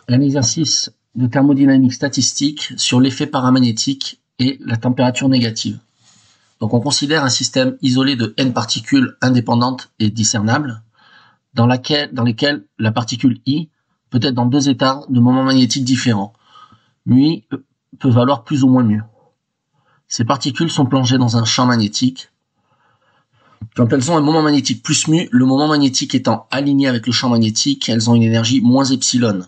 un exercice de thermodynamique statistique sur l'effet paramagnétique et la température négative. Donc on considère un système isolé de n particules indépendantes et discernables, dans lesquelles la particule I peut être dans deux états de moments magnétiques différents. Μ peut valoir plus ou moins μ. Ces particules sont plongées dans un champ magnétique. Quand elles ont un moment magnétique plus μ, le moment magnétique étant aligné avec le champ magnétique, elles ont une énergie moins epsilon.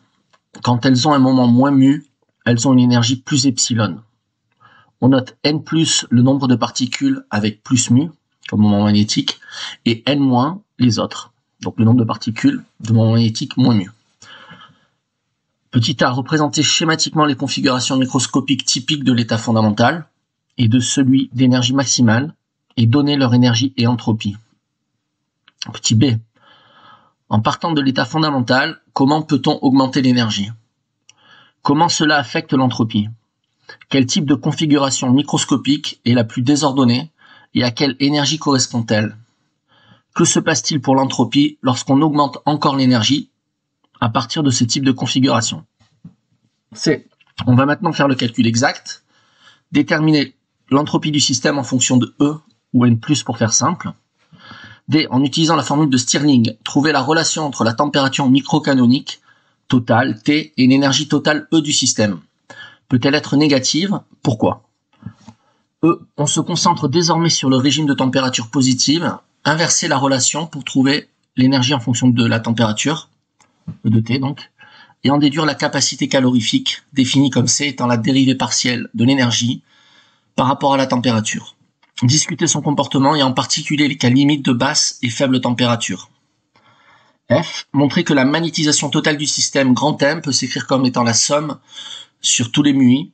Quand elles ont un moment moins μ, elles ont une énergie plus epsilon. On note n plus le nombre de particules avec plus μ, comme moment magnétique, et n moins les autres. Donc le nombre de particules de moment magnétique moins μ. Petit a, représenter schématiquement les configurations microscopiques typiques de l'état fondamental et de celui d'énergie maximale et donner leur énergie et entropie. Petit b, en partant de l'état fondamental, comment peut-on augmenter l'énergie? Comment cela affecte l'entropie? Quel type de configuration microscopique est la plus désordonnée et à quelle énergie correspond-elle? Que se passe-t-il pour l'entropie lorsqu'on augmente encore l'énergie à partir de ce type de configuration? C. On va maintenant faire le calcul exact, déterminer l'entropie du système en fonction de E ou N+, pour faire simple. D. En utilisant la formule de Stirling, trouver la relation entre la température microcanonique totale, T, et l'énergie totale E du système. Peut-elle être négative? Pourquoi? E. On se concentre désormais sur le régime de température positive, inverser la relation pour trouver l'énergie en fonction de la température, E de T donc, et en déduire la capacité calorifique, définie comme C étant la dérivée partielle de l'énergie par rapport à la température. Discuter son comportement et en particulier les cas limites de basse et faible température. F. Montrer que la magnétisation totale du système grand M peut s'écrire comme étant la somme sur tous les μi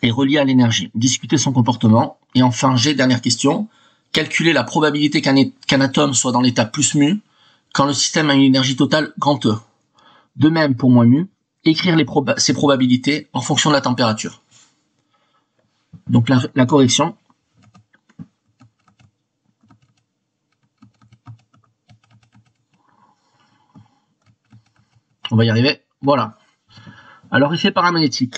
et reliée à l'énergie. Discuter son comportement. Et enfin G, dernière question. Calculer la probabilité qu'un atome soit dans l'état plus μ quand le système a une énergie totale grand E. De même pour moins μ, écrire ces probabilités en fonction de la température. Donc la correction. On va y arriver. Voilà. Alors effet paramagnétique.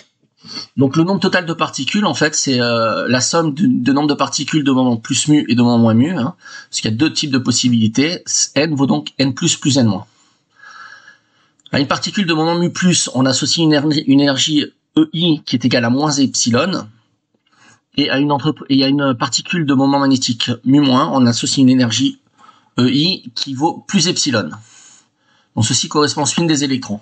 Donc le nombre total de particules, en fait, c'est la somme de nombre de particules de moment plus μ et de moment moins μ, hein, parce qu'il y a deux types de possibilités. N vaut donc N+, plus N-. À une particule de moment μ+, on associe une énergie EI qui est égale à moins epsilon, et à une particule de moment magnétique μ-, on associe une énergie EI qui vaut plus epsilon. Donc ceci correspond au spin des électrons.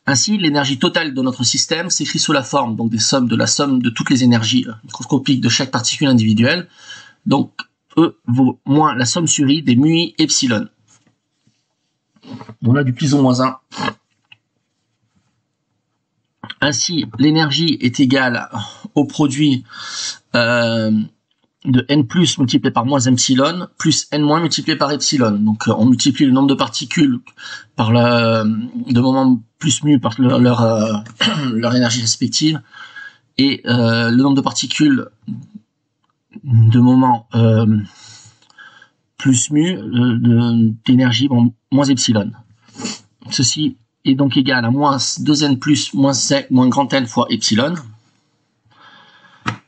Ainsi, l'énergie totale de notre système s'écrit sous la forme donc de la somme de toutes les énergies microscopiques de chaque particule individuelle. Donc E vaut moins la somme sur I des μi epsilon. On a du plus ou moins 1. Ainsi, l'énergie est égale au produit de N+ multiplié par moins epsilon plus N- multiplié par epsilon. Donc on multiplie le nombre de particules par de moments plus μ par leur énergie respective et le nombre de particules de moments plus μ d'énergie moins epsilon. Ceci est donc égal à moins 2n plus moins c moins grand N fois epsilon.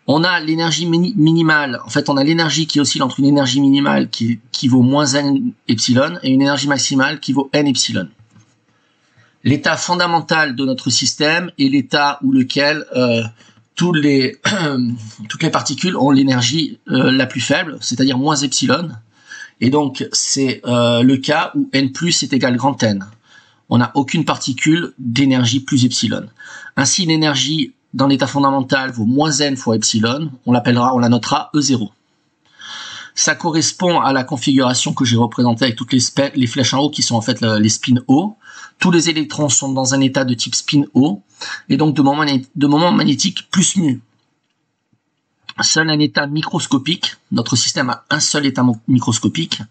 On a l'énergie minimale, en fait on a l'énergie qui oscille entre une énergie minimale qui vaut moins n epsilon et une énergie maximale qui vaut n epsilon. L'état fondamental de notre système est l'état où lequel toutes les particules ont l'énergie la plus faible, c'est-à-dire moins epsilon, et donc c'est le cas où n+ est égal grand N. On n'a aucune particule d'énergie plus epsilon. Ainsi l'énergie dans l'état fondamental vaut moins n fois epsilon, on la notera E0. Ça correspond à la configuration que j'ai représentée avec toutes les flèches en haut qui sont en fait les spins O. Tous les électrons sont dans un état de type spin O, et donc de moment magnétique plus μ. Seul un état microscopique, notre système a un seul état microscopique,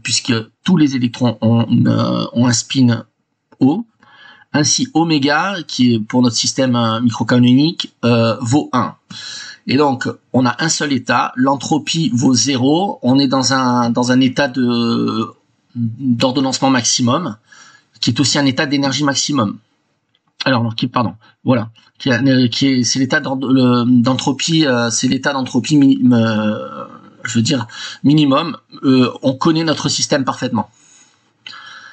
puisque tous les électrons ont un spin O. Ainsi, oméga, qui est pour notre système microcanonique, vaut 1. Et donc, on a un seul état, l'entropie vaut 0, on est dans un état d'ordonnancement maximum, qui est aussi un état d'énergie maximum. Alors, voilà, c'est l'état d'entropie, c'est l'état d'entropie, minimum. On connaît notre système parfaitement.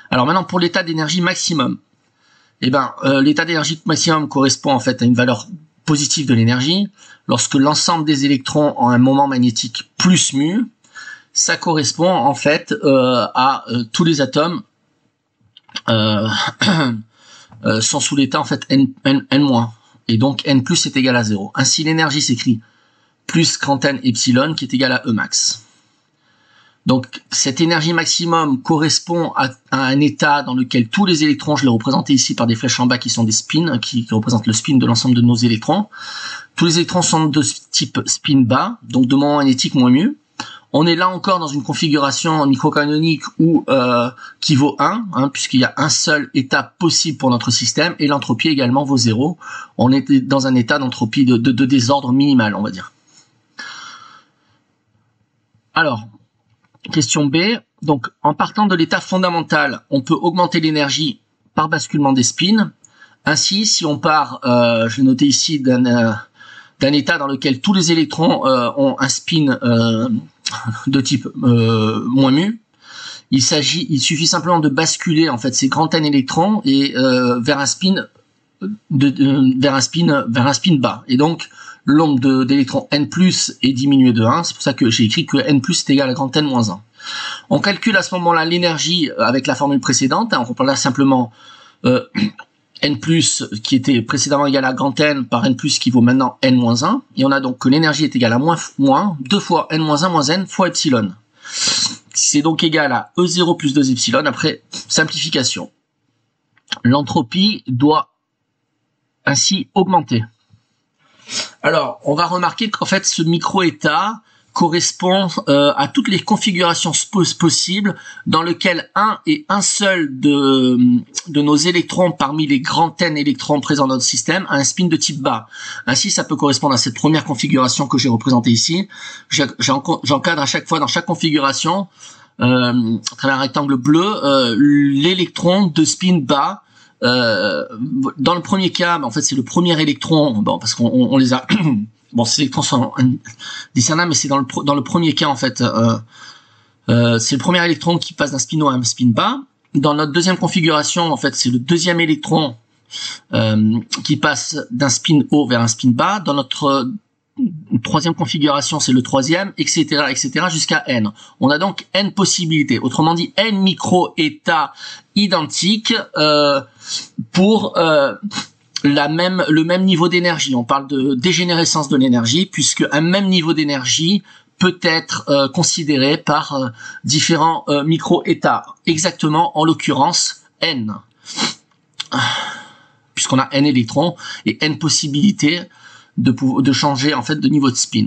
Alors maintenant, pour l'état d'énergie maximum, l'état d'énergie maximum correspond en fait à une valeur positive de l'énergie. Lorsque l'ensemble des électrons ont un moment magnétique plus mu, ça correspond en fait à tous les atomes sont sous l'état en fait n-, et donc n plus est égal à 0. Ainsi l'énergie s'écrit plus grand N epsilon qui est égal à E max. Donc cette énergie maximum correspond à un état dans lequel tous les électrons, je l'ai représenté ici par des flèches en bas qui sont des spins, qui représentent le spin de l'ensemble de nos électrons. Tous les électrons sont de type spin bas, donc de moment magnétique moins mu. On est là encore dans une configuration microcanonique où qui vaut 1, puisqu'il y a un seul état possible pour notre système, et l'entropie également vaut 0. On est dans un état d'entropie de désordre minimal, on va dire. Alors, question B. Donc, en partant de l'état fondamental, on peut augmenter l'énergie par basculement des spins. Ainsi, si on part, je vais noter ici, d'un état dans lequel tous les électrons ont un spin de type moins mu, il suffit simplement de basculer en fait ces grands N électrons et vers un spin bas. Et donc l'ombre d'électrons N+ est diminuée de 1. C'est pour ça que j'ai écrit que N+ est égal à grand N moins 1. On calcule à ce moment-là l'énergie avec la formule précédente. On reprend là simplement N+, qui était précédemment égal à grand N par N+, qui vaut maintenant N moins 1. Et on a donc que l'énergie est égale à moins 2 fois N moins 1 moins N fois epsilon. C'est donc égal à E0 plus 2 epsilon après simplification. L'entropie doit ainsi augmenter. Alors, on va remarquer qu'en fait, ce micro-état correspond à toutes les configurations possibles dans lesquelles un et un seul de nos électrons parmi les grands N électrons présents dans notre système a un spin de type bas. Ainsi, ça peut correspondre à cette première configuration que j'ai représentée ici. J'encadre à chaque fois dans chaque configuration, à travers un rectangle bleu, l'électron de spin bas. Dans le premier cas, en fait, c'est le premier électron, parce qu'on les a... Bon, ces électrons sont discernables, mais c'est dans le premier cas, en fait, c'est le premier électron qui passe d'un spin haut à un spin bas. Dans notre deuxième configuration, en fait, c'est le deuxième électron qui passe d'un spin haut vers un spin bas. Dans notre troisième configuration, c'est le troisième, etc., jusqu'à n. On a donc n possibilités. Autrement dit, n micro-états identiques pour le même niveau d'énergie. On parle de dégénérescence de l'énergie, puisque un même niveau d'énergie peut être considéré par différents micro-états. Exactement, en l'occurrence, n. Puisqu'on a n électrons et n possibilités de changer en fait de niveau de spin.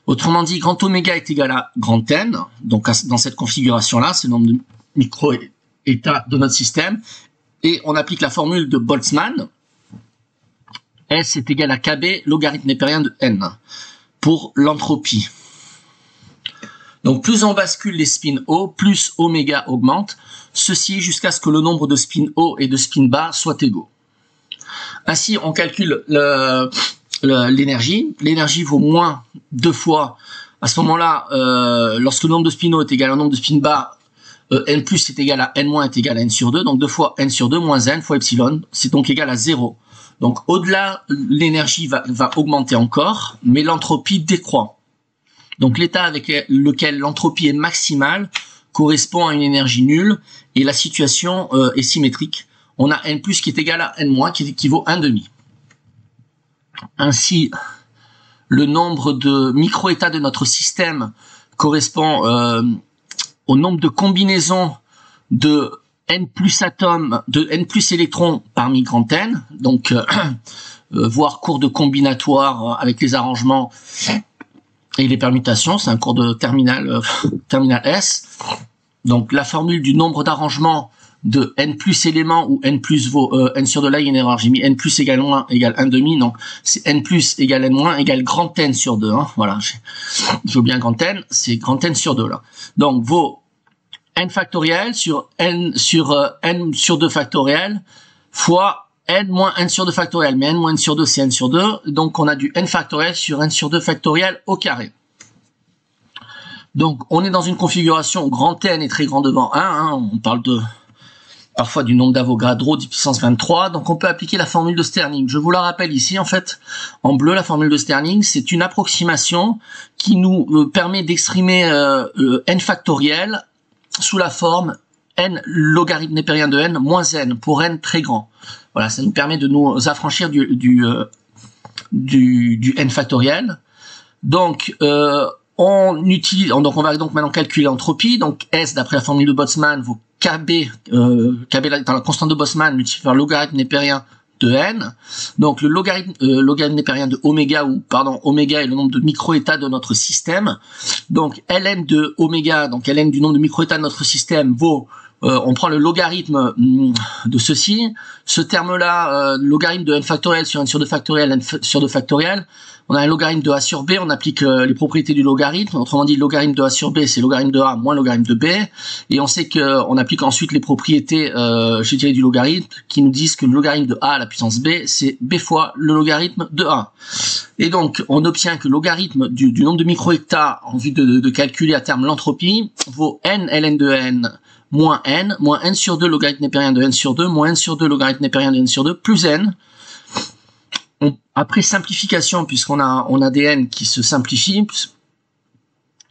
Autrement dit, grand oméga est égal à grand N, donc dans cette configuration-là, c'est le nombre de micro-états de notre système, et on applique la formule de Boltzmann. S est égal à KB logarithme népérien de N pour l'entropie. Donc plus on bascule les spins hauts, plus oméga augmente, ceci jusqu'à ce que le nombre de spins hauts et de spins bas soient égaux. Ainsi, on calcule l'énergie. L'énergie vaut moins 2 fois. À ce moment-là, lorsque le nombre de spins hauts est égal au nombre de spins bas, N+ est égal à N- est égal à N sur 2, donc 2 fois N sur 2 moins N fois epsilon, c'est donc égal à 0. Donc au-delà, l'énergie va augmenter encore, mais l'entropie décroît. Donc l'état avec lequel l'entropie est maximale correspond à une énergie nulle, et la situation est symétrique. On a N+ qui est égal à N- qui équivaut à 1,5. Ainsi, le nombre de micro-états de notre système correspond au nombre de combinaisons de N+ atomes, de N+ électrons parmi grand N, donc voire cours de combinatoire avec les arrangements et les permutations, c'est un cours de terminal S. Donc la formule du nombre d'arrangements de N+ éléments où N+ vaut N sur 2, là il y a une erreur, j'ai mis N+ égale moins égale 1,5, non, c'est N+ égale N- égale grand N sur 2, voilà, je veux bien grand N, c'est grand N sur 2 là. Donc vaut n factoriel sur n sur 2 factoriel fois n moins n sur 2 factoriel. Mais n moins n sur 2, c'est n sur 2. Donc, on a du n factoriel sur n sur 2 factoriel au carré. Donc, on est dans une configuration grand N est très grand devant 1. Hein, on parle parfois du nombre d'Avogadro 10 puissance 23. Donc, on peut appliquer la formule de Stirling. Je vous la rappelle ici, en fait, en bleu, la formule de Stirling, c'est une approximation qui nous permet d'exprimer n factoriel sous la forme n logarithme népérien de n moins n pour n très grand. Voilà, ça nous permet de nous affranchir du n factoriel. Donc, on va donc maintenant calculer l'entropie. Donc S, d'après la formule de Boltzmann, vaut KB dans la constante de Boltzmann multiplié par le logarithme népérien de n. Donc le logarithme népérien de oméga, oméga est le nombre de microétats de notre système. Donc ln de oméga, donc ln du nombre de microétats de notre système vaut, on prend le logarithme de ceci. Ce terme-là, logarithme de n factoriel sur n sur 2 factoriel, n sur 2 factoriel. On a un logarithme de a sur b, on applique les propriétés du logarithme. Autrement dit, le logarithme de a sur b, c'est logarithme de a moins logarithme de b. Et on sait qu'on applique ensuite les propriétés, du logarithme, qui nous disent que le logarithme de a à la puissance b, c'est b fois le logarithme de a. Et donc, on obtient que le logarithme du nombre de microhectares en vue de calculer à terme l'entropie vaut n ln de n moins n sur 2 logarithme népérien de n sur 2 moins n sur 2 logarithme népérien de n sur 2 plus n. Après simplification, puisqu'on a des n qui se simplifient,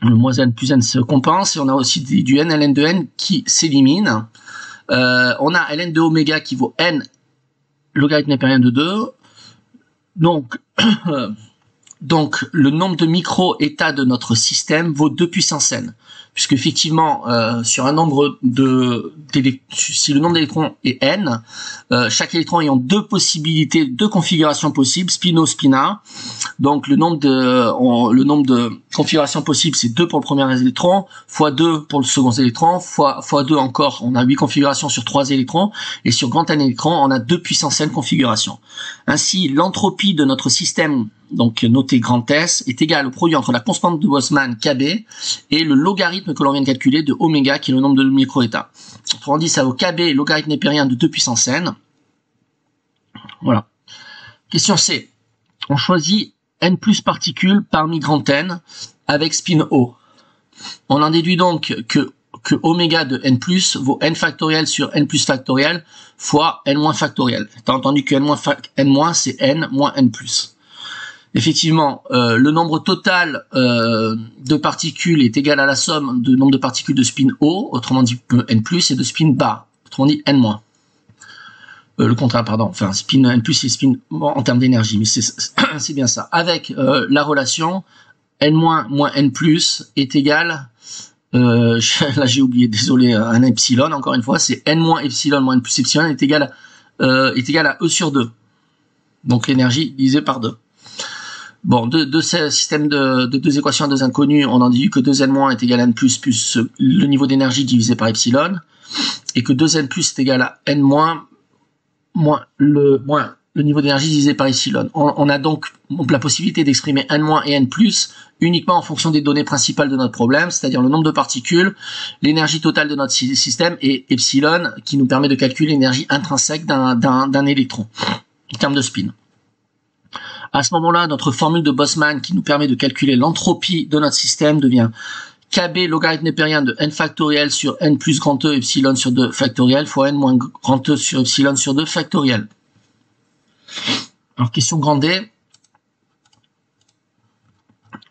le moins n plus n se compense, et on a aussi du n ln de n qui s'élimine. On a ln de oméga qui vaut n logarithme népérien de 2. Donc le nombre de micro-états de notre système vaut 2 puissance n. Puisque effectivement, sur un nombre si le nombre d'électrons est n, chaque électron ayant deux configurations possibles, spin-O, spin-A. Donc le nombre de configurations possibles, c'est 2 pour le premier électron, fois 2 pour le second électron, fois 2 encore, on a 8 configurations sur 3 électrons, et sur grand n électron, on a 2 puissance n configurations. Ainsi, l'entropie de notre système, donc noté grand S, est égal au produit entre la constante de Boltzmann KB et le logarithme que l'on vient de calculer de oméga, qui est le nombre de microétats. Autrement dit, ça vaut KB, logarithme népérien de 2 puissance n. Voilà. Question C. On choisit n plus particules parmi grand N avec spin O. On en déduit donc que oméga de n plus vaut n factoriel sur n plus factoriel fois n moins factoriel. T'as entendu que n moins c'est n moins n plus. Effectivement, le nombre total de particules est égal à la somme du nombre de particules de spin O, autrement dit n plus, et de spin bas, autrement dit n-. Le contraire, pardon, enfin spin n plus et spin en termes d'énergie, mais c'est bien ça. Avec la relation n- moins n plus est égal, là j'ai oublié, désolé, un epsilon, encore une fois, c'est n moins epsilon moins n plus epsilon est égal à E sur 2. Donc l'énergie divisée par 2. Bon, de ce système de deux équations à deux inconnues, on en déduit que 2n- est égal à n plus le niveau d'énergie divisé par epsilon, et que 2n plus est égal à n- moins le niveau d'énergie divisé par epsilon. On a donc la possibilité d'exprimer n- et n+ uniquement en fonction des données principales de notre problème, c'est-à-dire le nombre de particules, l'énergie totale de notre système, et epsilon, qui nous permet de calculer l'énergie intrinsèque d'un électron, en termes de spin. À ce moment-là, notre formule de Boltzmann qui nous permet de calculer l'entropie de notre système devient KB logarithme népérien de n factoriel sur n plus grand E epsilon sur 2 factoriel fois n moins grand E sur epsilon sur 2 factoriel. Alors, question grand D.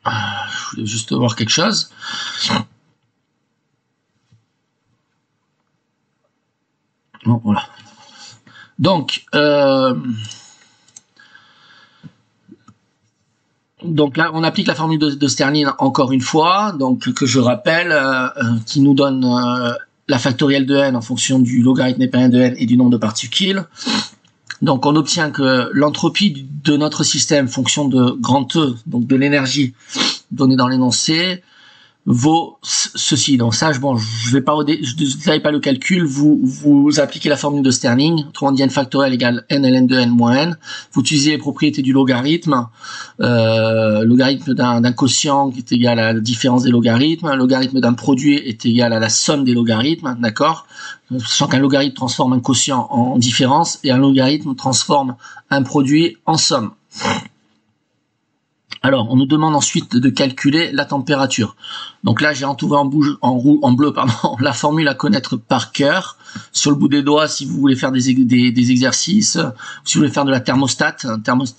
Je voulais juste voir quelque chose. Bon, voilà. Donc là, on applique la formule de Stirling encore une fois, donc que je rappelle, qui nous donne la factorielle de n en fonction du logarithme népérien de n et du nombre de particules. Donc on obtient que l'entropie de notre système, fonction de grand E, donc de l'énergie donnée dans l'énoncé, vaut ceci. Donc ça, bon, je détaille pas le calcul, vous appliquez la formule de Stirling, autrement dit n factoriel égale n ln de n moins n, vous utilisez les propriétés du logarithme, logarithme d'un quotient qui est égal à la différence des logarithmes, un logarithme d'un produit est égal à la somme des logarithmes, d'accord, sachant qu'un logarithme transforme un quotient en différence et un logarithme transforme un produit en somme. Alors, on nous demande ensuite de calculer la température. Donc là, j'ai entouré en bleu, la formule à connaître par cœur. Sur le bout des doigts, si vous voulez faire des exercices, si vous voulez faire de la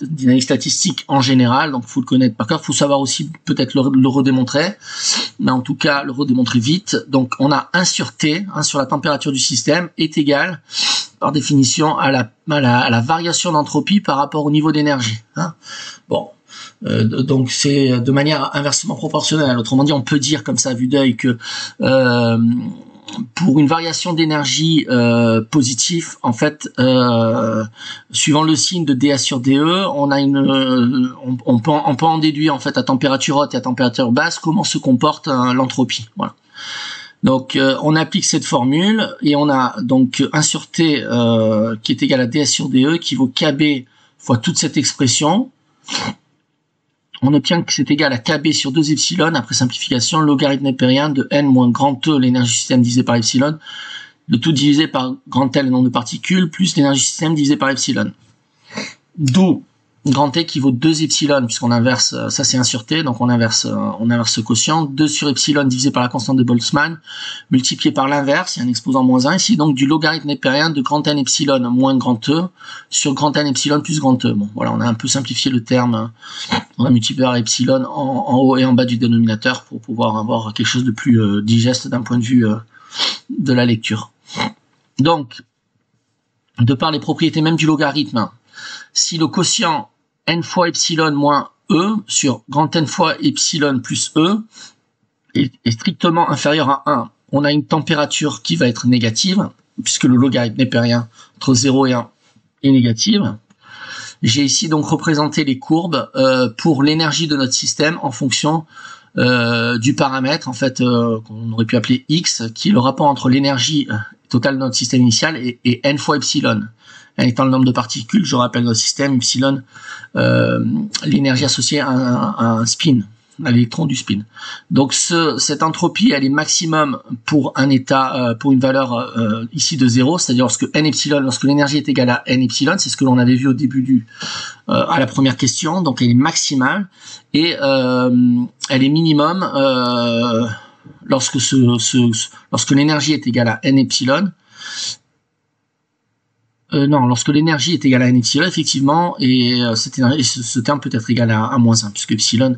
dynamique statistique en général, donc faut le connaître par cœur. Faut savoir aussi peut-être le redémontrer, mais en tout cas le redémontrer vite. Donc on a 1 sur T, sur la température du système, est égal par définition à la variation d'entropie par rapport au niveau d'énergie. Bon. Donc c'est de manière inversement proportionnelle. Autrement dit, on peut dire comme ça à vue d'œil que pour une variation d'énergie positive, en fait, suivant le signe de dA sur dE, on peut en déduire en fait à température haute et à température basse comment se comporte l'entropie. Voilà. Donc on applique cette formule et on a donc 1 sur T qui est égal à dA sur dE qui vaut KB fois toute cette expression. On obtient que c'est égal à KB sur 2 epsilon, après simplification, logarithme népérien de n moins grand E, l'énergie du système divisé par epsilon, le tout divisé par grand L, le nombre de particules, plus l'énergie du système divisé par epsilon. D'où grand T qui vaut 2 epsilon, puisqu'on inverse, ça c'est 1 sur T, donc on inverse ce quotient, 2 sur epsilon divisé par la constante de Boltzmann, multiplié par l'inverse, il y a un exposant moins 1 ici, donc du logarithme népérien de grand N epsilon moins grand E, sur grand N epsilon plus grand E. Bon, voilà, on a un peu simplifié le terme, on a multiplié par epsilon en haut et en bas du dénominateur pour pouvoir avoir quelque chose de plus digeste d'un point de vue de la lecture. Donc, de par les propriétés même du logarithme, si le quotient n fois epsilon moins e sur grand N fois epsilon plus e est strictement inférieur à 1, on a une température qui va être négative, puisque le logarithme népérien entre 0 et 1 est négative. J'ai ici donc représenté les courbes pour l'énergie de notre système en fonction du paramètre en fait qu'on aurait pu appeler x, qui est le rapport entre l'énergie totale de notre système initial et n fois epsilon. N étant le nombre de particules, je rappelle notre système, epsilon, l'énergie associée à un spin, à l'électron du spin. Donc cette entropie, elle est maximum pour un état, pour une valeur ici de 0, c'est-à-dire lorsque l'énergie est égale à n epsilon, c'est ce que l'on avait vu au début à la première question, donc elle est maximale, et elle est minimum lorsque l'énergie est égale à n epsilon. Non, lorsque l'énergie est égale à n epsilon, effectivement, et ce terme peut être égal à moins 1, puisque epsilon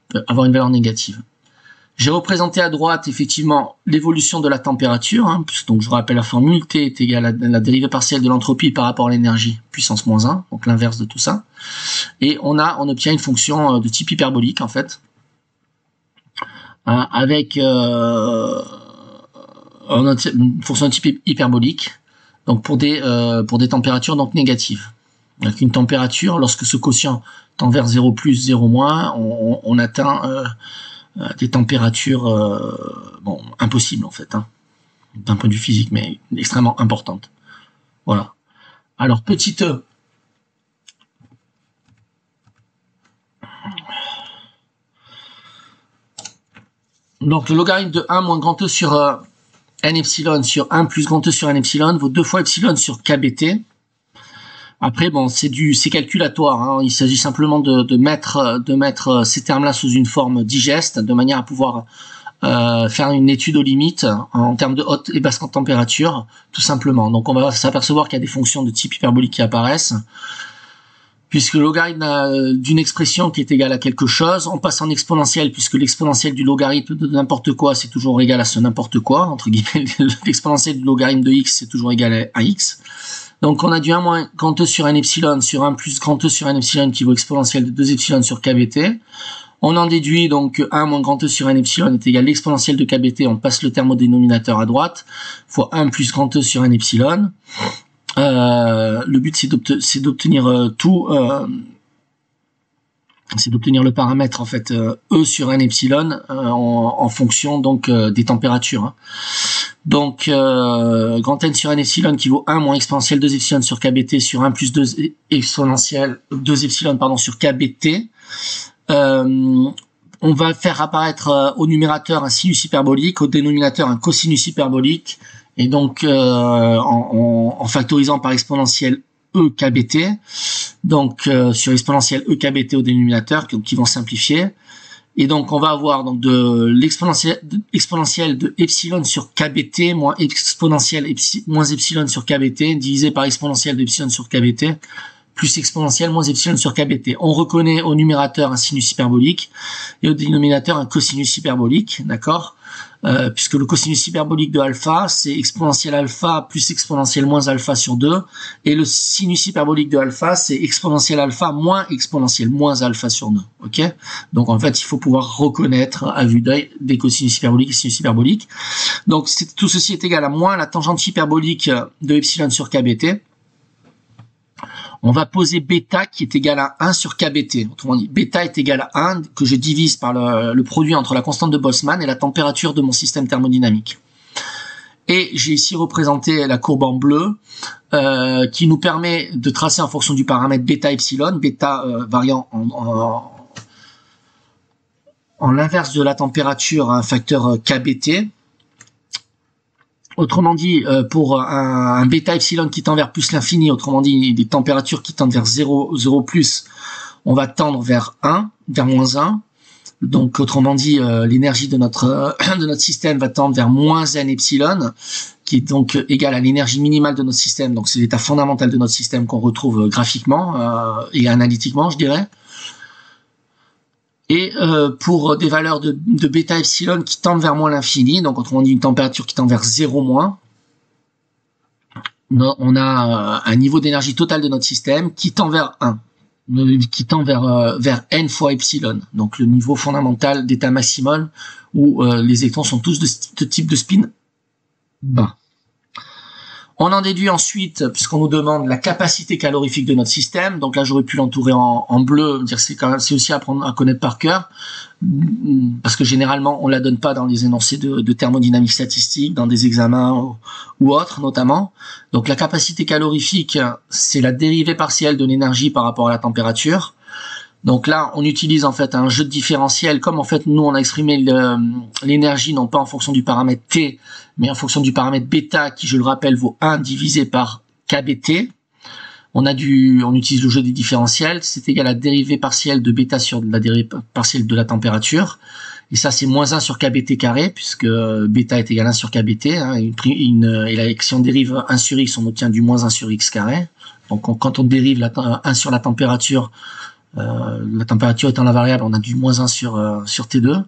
peut avoir une valeur négative. J'ai représenté à droite, effectivement, l'évolution de la température, donc je rappelle la formule, T est égal à la dérivée partielle de l'entropie par rapport à l'énergie, puissance moins 1, donc l'inverse de tout ça. Et on obtient une fonction de type hyperbolique, en fait, avec une fonction de type hyperbolique, donc pour des températures donc négatives. Avec une température, lorsque ce quotient tend vers 0 plus, 0 moins, on atteint des températures impossibles en fait, d'un point de vue physique, mais extrêmement importantes. Voilà. Alors petit e. Donc le logarithme de 1 moins grand E sur n epsilon sur 1 plus grand E sur n epsilon vaut 2 fois epsilon sur kbt. Après, bon, c'est calculatoire, il s'agit simplement de mettre ces termes-là sous une forme digeste, de manière à pouvoir faire une étude aux limites en termes de haute et basse température, tout simplement. Donc on va s'apercevoir qu'il y a des fonctions de type hyperbolique qui apparaissent, puisque le logarithme d'une expression qui est égale à quelque chose, on passe en exponentielle, puisque l'exponentielle du logarithme de n'importe quoi, c'est toujours égal à ce n'importe quoi, entre guillemets, l'exponentielle du logarithme de x, c'est toujours égal à x. Donc on a du 1 moins grand E sur n epsilon sur 1 plus grand E sur n epsilon qui vaut exponentielle de 2 epsilon sur kbt. On en déduit donc 1 moins grand E sur n epsilon est égal à l'exponentielle de kbt, on passe le terme au dénominateur à droite, fois 1 plus grand E sur n epsilon. Le but c'est d'obtenir tout c'est d'obtenir le paramètre en fait E sur n epsilon en fonction donc des températures. Hein. Donc grand N sur n epsilon qui vaut 1 moins exponentielle 2 epsilon sur kBt sur 1 plus 2 exponentielle 2 epsilon pardon sur kBt. On va faire apparaître au numérateur un sinus hyperbolique, au dénominateur un cosinus hyperbolique, et donc en factorisant par exponentielle E kBt, donc sur exponentielle E kBt au dénominateur, qui vont simplifier. Et donc on va avoir donc de l'exponentielle de epsilon sur kBt moins exponentielle moins epsilon sur kBt divisé par exponentielle de epsilon sur kBt plus exponentielle moins epsilon sur kBt. On reconnaît au numérateur un sinus hyperbolique et au dénominateur un cosinus hyperbolique, d'accord, puisque le cosinus hyperbolique de alpha, c'est exponentielle alpha plus exponentielle moins alpha sur 2, et le sinus hyperbolique de alpha, c'est exponentielle alpha moins exponentielle moins alpha sur 2, ok. Donc en fait, il faut pouvoir reconnaître à vue d'œil des cosinus hyperboliques et sinus hyperboliques. Donc tout ceci est égal à moins la tangente hyperbolique de epsilon sur kBt. On va poser bêta qui est égal à 1 sur kBt. Autrement dit, bêta est égal à 1 que je divise par le produit entre la constante de Boltzmann et la température de mon système thermodynamique. Et j'ai ici représenté la courbe en bleu qui nous permet de tracer en fonction du paramètre bêta epsilon, bêta variant en l'inverse de la température à un facteur kBt. Autrement dit, pour un bêta epsilon qui tend vers plus l'infini, autrement dit des températures qui tendent vers 0 plus, on va tendre vers 1, vers moins 1. Donc autrement dit, l'énergie de notre système va tendre vers moins n epsilon, qui est donc égal à l'énergie minimale de notre système. Donc c'est l'état fondamental de notre système qu'on retrouve graphiquement et analytiquement, je dirais. Et pour des valeurs de bêta epsilon qui tendent vers moins l'infini, donc autrement dit une température qui tend vers 0 moins, on a un niveau d'énergie totale de notre système qui tend vers 1, qui tend vers n fois epsilon, donc le niveau fondamental d'état maximum où les électrons sont tous de type de spin bas. On en déduit ensuite, puisqu'on nous demande la capacité calorifique de notre système, donc là j'aurais pu l'entourer en bleu, dire c'est aussi à connaître par cœur, parce que généralement on la donne pas dans les énoncés de thermodynamique statistique, dans des examens ou autres notamment. Donc la capacité calorifique, c'est la dérivée partielle de l'énergie par rapport à la température. Donc là, on utilise en fait un jeu de différentiel, comme en fait nous on a exprimé l'énergie non pas en fonction du paramètre T, mais en fonction du paramètre bêta qui, je le rappelle, vaut 1 divisé par kBt. On utilise le jeu des différentiels, c'est égal à la dérivée partielle de bêta sur la dérivée partielle de la température. Et ça c'est moins 1 sur kBt carré, puisque bêta est égal à 1 sur kBt, hein, et si on dérive 1 sur x, on obtient du moins 1 sur x carré. Donc quand on dérive 1 sur la température étant la variable, on a du moins 1 sur T2,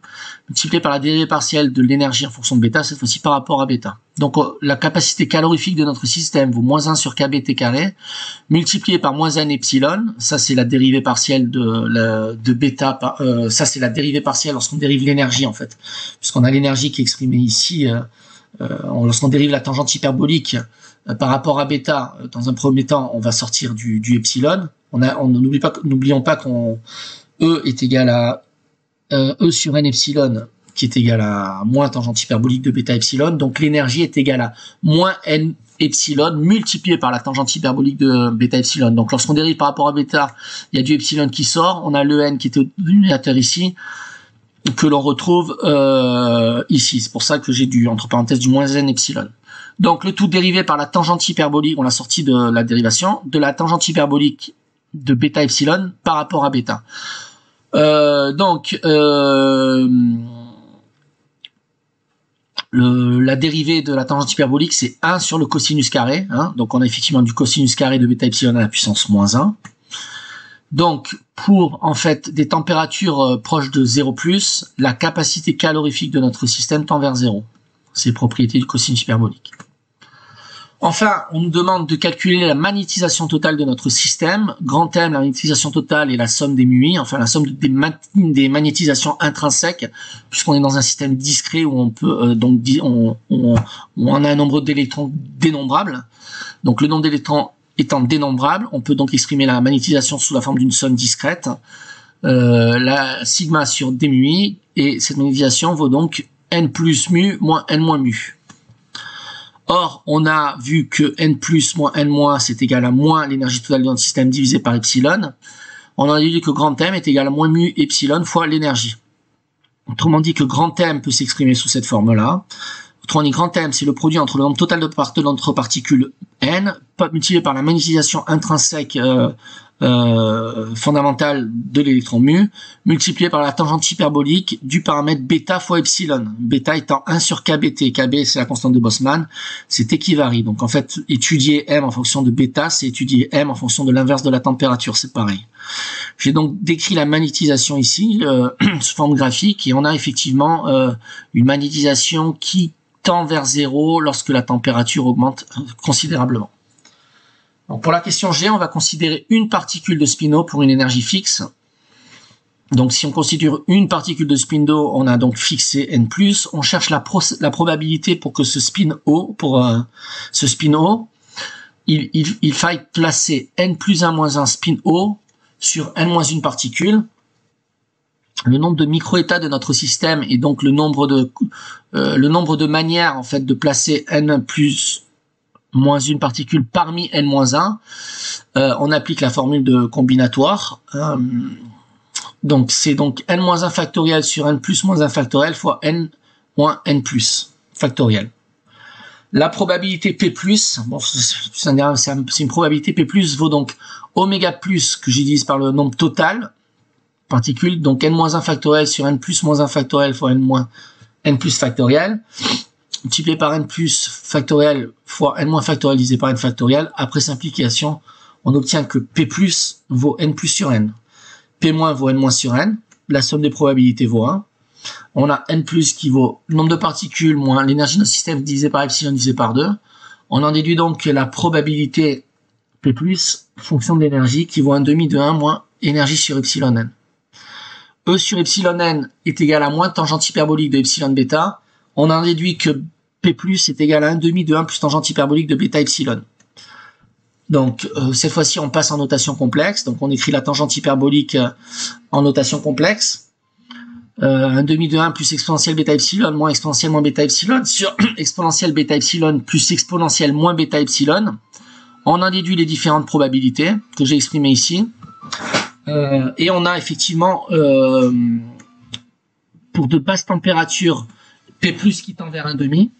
multiplié par la dérivée partielle de l'énergie en fonction de bêta, cette fois-ci par rapport à bêta. Donc la capacité calorifique de notre système vaut moins 1 sur kBt carré, multiplié par moins n epsilon, ça c'est la dérivée partielle de bêta, ça c'est la dérivée partielle lorsqu'on dérive l'énergie en fait, puisqu'on a l'énergie qui est exprimée ici, lorsqu'on dérive la tangente hyperbolique par rapport à bêta, dans un premier temps on va sortir du epsilon. N'oublions pas qu'on E est égal à E sur n epsilon, qui est égal à moins tangente hyperbolique de bêta epsilon. Donc l'énergie est égale à moins n epsilon multiplié par la tangente hyperbolique de bêta epsilon. Donc lorsqu'on dérive par rapport à bêta, il y a du epsilon qui sort. On a le n qui était au dénominateur ici, que l'on retrouve ici. C'est pour ça que j'ai entre parenthèses du moins n epsilon. Donc le tout dérivé par la tangente hyperbolique, on l'a sorti de la dérivation, de la tangente hyperbolique de bêta epsilon par rapport à bêta. La dérivée de la tangente hyperbolique, c'est 1 sur le cosinus carré. Hein, donc on a effectivement du cosinus carré de bêta epsilon à la puissance moins 1. Donc pour en fait des températures proches de 0 plus, la capacité calorifique de notre système tend vers 0. C'est propriété du cosinus hyperbolique. Enfin, on nous demande de calculer la magnétisation totale de notre système. Grand M, la magnétisation totale est la somme des MUI, enfin la somme des magnétisations intrinsèques, puisqu'on est dans un système discret où on peut on a un nombre d'électrons dénombrable. Donc le nombre d'électrons étant dénombrable, on peut donc exprimer la magnétisation sous la forme d'une somme discrète. la sigma sur d mu i, et cette magnétisation vaut donc n plus mu moins n moins mu. Or, on a vu que n plus moins n moins, c'est égal à moins l'énergie totale de notre système divisé par epsilon. On a dit que grand M est égal à moins mu epsilon fois l'énergie. Autrement dit que grand M peut s'exprimer sous cette forme-là. Autrement dit, grand M, c'est le produit entre le nombre total de notre particule n, multiplié par la magnétisation intrinsèque fondamentale de l'électron mu, multiplié par la tangente hyperbolique du paramètre bêta fois epsilon. Bêta étant 1 sur kBt. Kb, c'est la constante de Boltzmann, c'est équivarie. Donc en fait, étudier m en fonction de bêta, c'est étudier m en fonction de l'inverse de la température, c'est pareil. J'ai donc décrit la magnétisation ici, sous forme graphique, et on a effectivement une magnétisation qui tend vers 0 lorsque la température augmente considérablement. Donc pour la question G, on va considérer une particule de spin O pour une énergie fixe. Donc si on considère une particule de spin O, on a donc fixé n+, on cherche la probabilité pour que ce spin O, il faille placer n plus 1 moins 1 spin O sur n moins 1 particule. Le nombre de microétats de notre système et donc le nombre de manières en fait de placer n plus moins une particule parmi n-1, on applique la formule de combinatoire. Donc c'est donc n-1 factoriel sur n plus moins 1 factoriel fois n moins n plus factoriel. La probabilité P+, bon, c'est une probabilité P+, vaut donc oméga plus que je divise par le nombre total particules, donc n-1 factoriel sur n plus moins 1 factoriel fois n moins n plus factoriel, multiplié par n plus factoriel fois n moins factoriel divisé par n factoriel. Après simplification, on obtient que P plus vaut n plus sur n. P moins vaut n moins sur n. La somme des probabilités vaut 1. On a n plus qui vaut le nombre de particules moins l'énergie de notre système divisé par epsilon divisé par 2. On en déduit donc que la probabilité P plus, fonction de l'énergie, qui vaut 1/2 de 1 moins énergie sur epsilon n. E sur epsilon n est égal à moins tangente hyperbolique de epsilon bêta. On en déduit que P plus est égal à 1/2 de 1 plus tangente hyperbolique de bêta epsilon. Donc cette fois-ci on passe en notation complexe, donc on écrit la tangente hyperbolique en notation complexe. 1/2 de 1 plus exponentielle bêta epsilon moins exponentielle moins bêta epsilon sur exponentielle bêta epsilon plus exponentielle moins bêta epsilon. On en déduit les différentes probabilités que j'ai exprimées ici. Et on a effectivement pour de basses températures P plus qui tend vers 1/2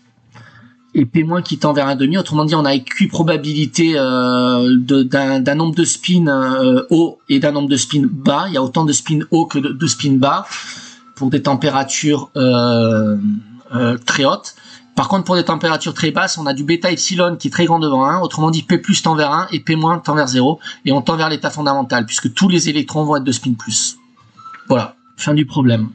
et P moins qui tend vers 1/2. Autrement dit, on a équiprobabilité d'un nombre de spins haut et d'un nombre de spins bas. Il y a autant de spins hauts que de spins bas pour des températures très hautes. Par contre, pour des températures très basses, on a du bêta epsilon qui est très grand devant 1. Autrement dit, P plus tend vers 1 et P moins tend vers 0. Et on tend vers l'état fondamental puisque tous les électrons vont être de spin plus. Voilà, fin du problème.